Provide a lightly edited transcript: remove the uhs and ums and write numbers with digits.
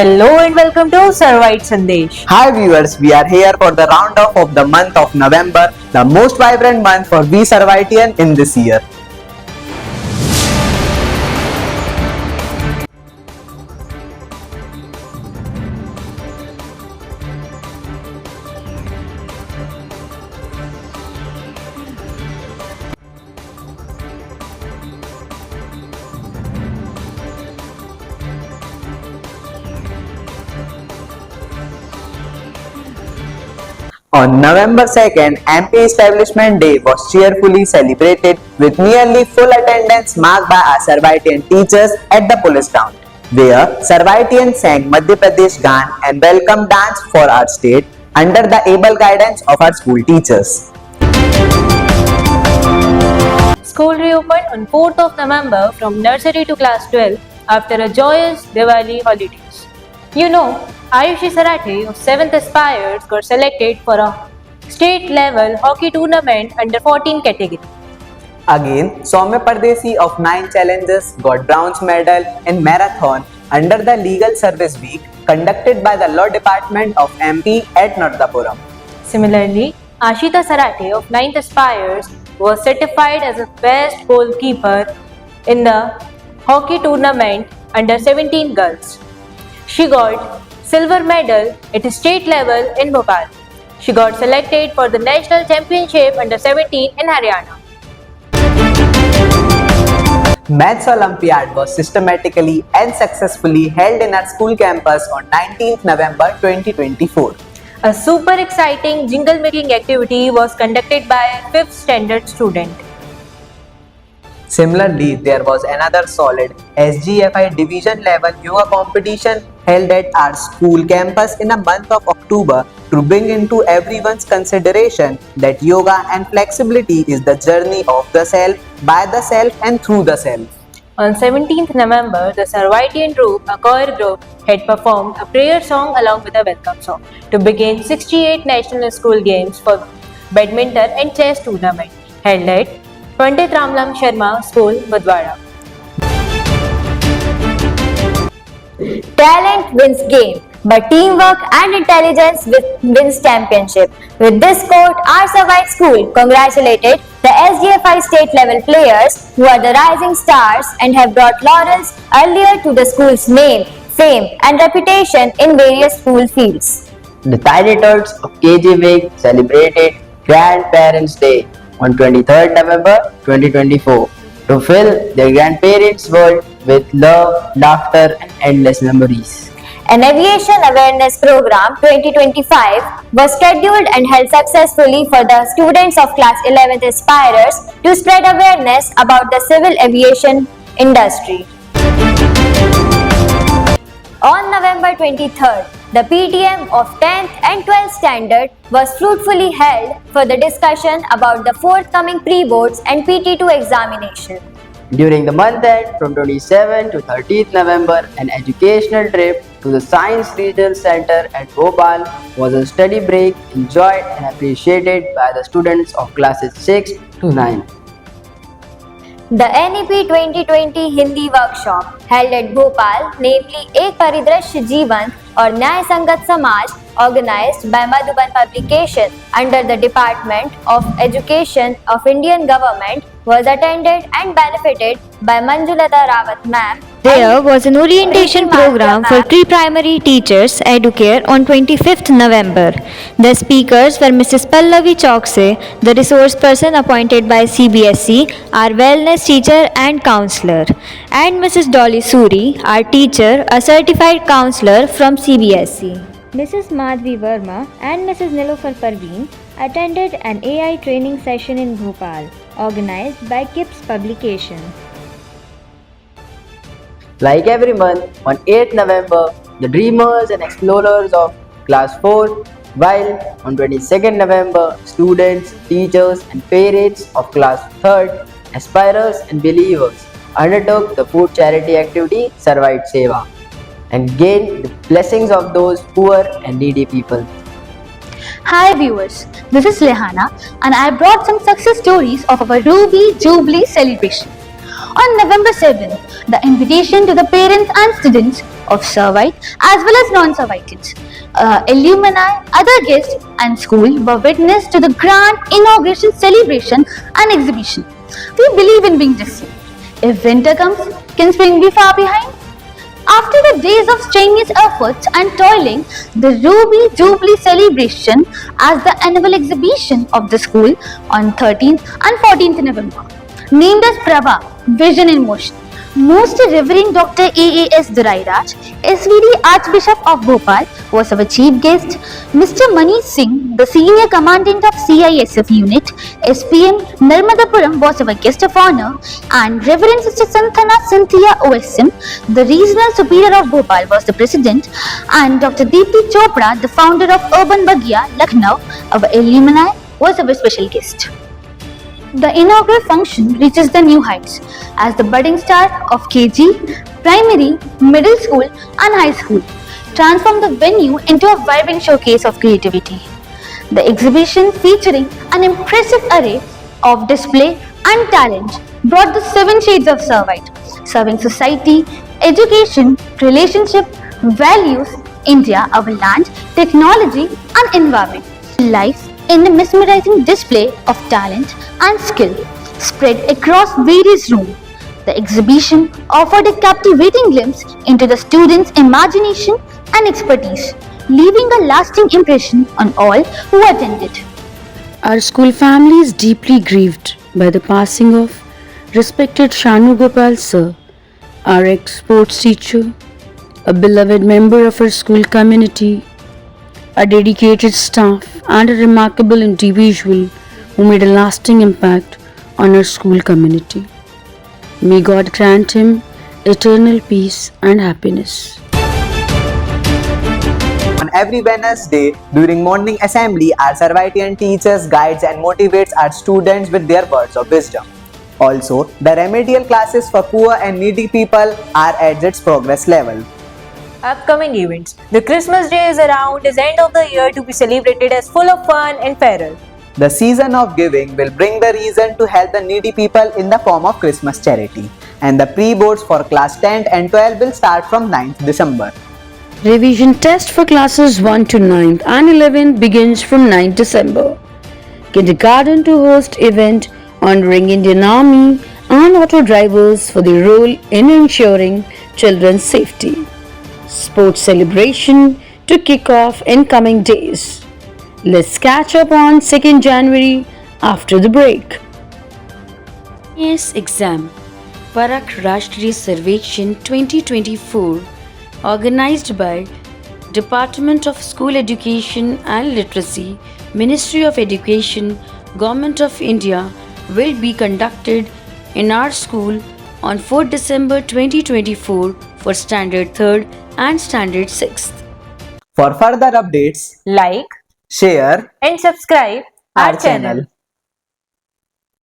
Hello and welcome to Sarvite Sandesh. Hi viewers, we are here for the roundup of the month of November, the most vibrant month for We Sarvitian in this year. On November 2nd, MP Establishment Day was cheerfully celebrated with nearly full attendance marked by our Sarvitian teachers at the police ground, where Sarvitians sang Madhya Pradesh Gaan and welcome dance for our state under the able guidance of our school teachers. School reopened on 4th of November from nursery to class 12 after a joyous Diwali holidays. You know, Ayushi Sarathe of 7th Aspires got selected for a state level hockey tournament under 14 category. Again, Soumya Pardesi of 9 challenges got bronze medal in marathon under the Legal Service Week conducted by the Law Department of MP at Nardapuram. Similarly, Ashita Sarathe of 9th Aspires was certified as a best goalkeeper in the hockey tournament under 17 girls. She got silver medal at state level in Bhopal. She got selected for the national championship under 17 in Haryana. Maths Olympiad was systematically and successfully held in our school campus on 19th November 2024. A super exciting jingle making activity was conducted by a 5th standard student. Similarly, there was another solid SGFI division level yoga competition held at our school campus in the month of October to bring into everyone's consideration that yoga and flexibility is the journey of the self, by the self and through the self. On 17th November, the Sarvitian group, a choir group, had performed a prayer song along with a welcome song to begin 68 National School Games for Badminton and Chess Tournament held at Pandit Ramlam Sharma School, Budwara. Talent wins game, but teamwork and intelligence wins championship. With this quote, our Sarvite School congratulated the SGFI state level players who are the rising stars and have brought laurels earlier to the school's name, fame and reputation in various school fields. The tiny tots of KG Wing celebrated Grandparents' Day on 23rd November 2024 to fill their grandparents' world with love, laughter and endless memories. An Aviation Awareness Program 2025 was scheduled and held successfully for the students of class 11th aspirers to spread awareness about the civil aviation industry. On November 23rd, the PTM of 10th and 12th standard was fruitfully held for the discussion about the forthcoming pre-boards and PT2 examination. During the month end from 27 to 30th November, an educational trip to the Science Regional Center at Bhopal was a study break enjoyed and appreciated by the students of classes 6 to 9. The NEP 2020 Hindi workshop held at Bhopal, namely Ek Paridrashya Jeevan or Nyay Sangat Samaj, organized by Madhuban Publication under the Department of Education of Indian Government, was attended and benefited by Manjulata Rawat ma'am. There was an orientation program for pre-primary teachers, Educare, on 25th November. The speakers were Mrs. Pallavi Chokse, the resource person appointed by CBSE, our wellness teacher and counselor, and Mrs. Dolly Suri, our teacher, a certified counselor from CBSE. Mrs. Madhvi Verma and Mrs. Nilofar Parveen attended an AI training session in Bhopal, organized by KIPS Publication. Like every month, on 8th November, the dreamers and explorers of class 4, while on 22nd November, students, teachers and parents of class 3rd, aspirers and believers undertook the food charity activity Sarvite Seva and gained the blessings of those poor and needy people. Hi viewers, this is Lehana and I brought some success stories of our Ruby Jubilee celebration. On November 7th, the invitation to the parents and students of Servite as well as non-Servites. Alumni, other guests and school were witness to the grand inauguration celebration and exhibition. We believe in being different. If winter comes, can spring be far behind? After the days of strenuous efforts and toiling, the Ruby Jubilee celebration as the annual exhibition of the school on 13th and 14th November, named as Prabha, Vision in Motion. Most Reverend Dr. A.A.S. Durairaj, SVD Archbishop of Bhopal, was our chief guest. Mr. Manish Singh, the senior commandant of CISF unit, SPM Narmadapuram, was our guest of honor, and Reverend Sister Santhana Cynthia OSM, the regional superior of Bhopal, was the president, and Dr. Deepti Chopra, the founder of Urban Bagya, Lucknow, our alumni, was our special guest. The inaugural function reaches the new heights as the budding star of KG, primary, middle school and high school transform the venue into a vibrant showcase of creativity. The exhibition, featuring an impressive array of display and talent, brought the 7 shades of Servite, serving society, education, relationship, values, India, our land, technology and environment. Life in a mesmerizing display of talent and skill spread across various rooms. The exhibition offered a captivating glimpse into the students' imagination and expertise, leaving a lasting impression on all who attended. Our school family is deeply grieved by the passing of respected Shanu Gopal sir, our ex-sports teacher, a beloved member of our school community, a dedicated staff and a remarkable individual who made a lasting impact on our school community. May God grant him eternal peace and happiness. On every Wednesday, during morning assembly, our Servitian teachers, guides and motivates our students with their words of wisdom. Also, the remedial classes for poor and needy people are at its progress level. Upcoming events. The Christmas Day is around is end of the year to be celebrated as full of fun and farewell. The season of giving will bring the reason to help the needy people in the form of Christmas charity. And the pre-boards for class 10 and 12 will start from 9th December. Revision test for classes 1 to 9th and 11 begins from 9th December. Kindergarten to host event honoring Indian Army and auto drivers for their role in ensuring children's safety. Sports celebration to kick off in coming days. Let's catch up on 2nd January after the break. Yes, exam. Parak Rashtriya Sarvekshan 2024, organized by Department of School Education and Literacy, Ministry of Education, Government of India, will be conducted in our school on 4th December 2024 for Standard 3rd and Standard 6th. For further updates, Like share and subscribe our channel.